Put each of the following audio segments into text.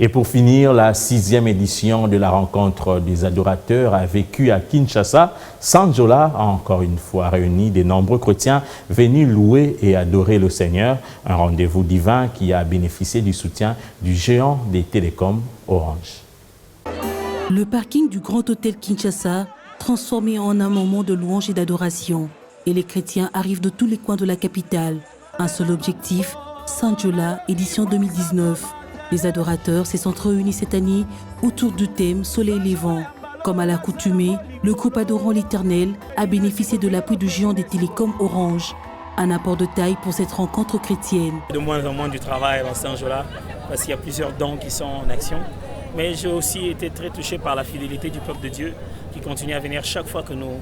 Et pour finir, la 6e édition de la rencontre des adorateurs a vécu à Kinshasa. Sanjola a encore une fois réuni de nombreux chrétiens venus louer et adorer le Seigneur. Un rendez-vous divin qui a bénéficié du soutien du géant des télécoms Orange. Le parking du Grand Hôtel Kinshasa, transformé en un moment de louange et d'adoration. Et les chrétiens arrivent de tous les coins de la capitale. Un seul objectif, Sanjola, édition 2019. Les adorateurs se sont réunis cette année autour du thème Soleil levant. Comme à l'accoutumée, le groupe adorant l'Éternel a bénéficié de l'appui du géant des télécoms Orange. Un apport de taille pour cette rencontre chrétienne. De moins en moins du travail dans Sanjola parce qu'il y a plusieurs dons qui sont en action. Mais j'ai aussi été très touché par la fidélité du peuple de Dieu qui continue à venir chaque fois que nous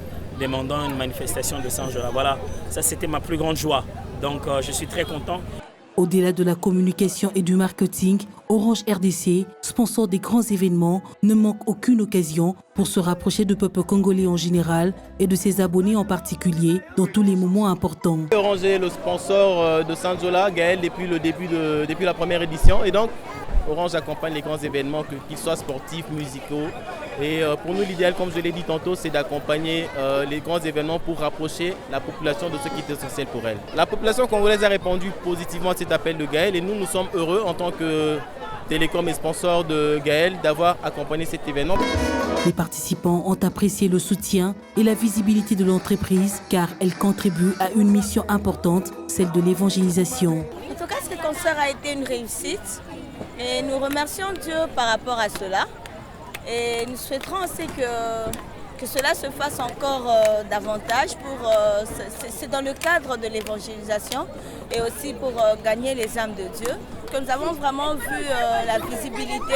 demandons une manifestation de Sanjola. Voilà, ça c'était ma plus grande joie. Donc je suis très content. Au-delà de la communication et du marketing, Orange RDC, sponsor des grands événements, ne manque aucune occasion pour se rapprocher du peuple congolais en général et de ses abonnés en particulier dans tous les moments importants. Orange est le sponsor de Sanjola, Gaël, depuis la première édition. Et donc, Orange accompagne les grands événements, qu'ils soient sportifs, musicaux. Et pour nous, l'idéal, comme je l'ai dit tantôt, c'est d'accompagner les grands événements pour rapprocher la population de ce qui est essentiel pour elle. La population congolaise a répondu positivement à cet appel de Gaël et nous sommes heureux en tant que télécom et sponsor de Gaël d'avoir accompagné cet événement. Les participants ont apprécié le soutien et la visibilité de l'entreprise car elle contribue à une mission importante, celle de l'évangélisation. En tout cas, ce concert a été une réussite et nous remercions Dieu par rapport à cela. Et nous souhaiterons aussi que cela se fasse encore davantage. C'est dans le cadre de l'évangélisation et aussi pour gagner les âmes de Dieu que nous avons vraiment vu la visibilité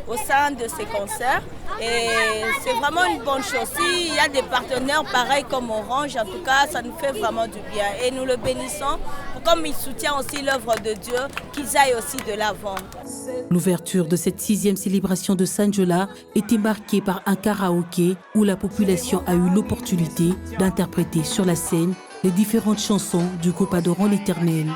au sein de ces concerts. Et c'est vraiment une bonne chose. S'il y a des partenaires pareils comme Orange, en tout cas, ça nous fait vraiment du bien. Et nous le bénissons, comme il soutient aussi l'œuvre de Dieu, qu'ils aillent aussi de l'avant. L'ouverture de cette 6e célébration de Sanjola était marquée par un karaoké où la population a eu l'opportunité d'interpréter sur la scène les différentes chansons du groupe adorant l'Éternel.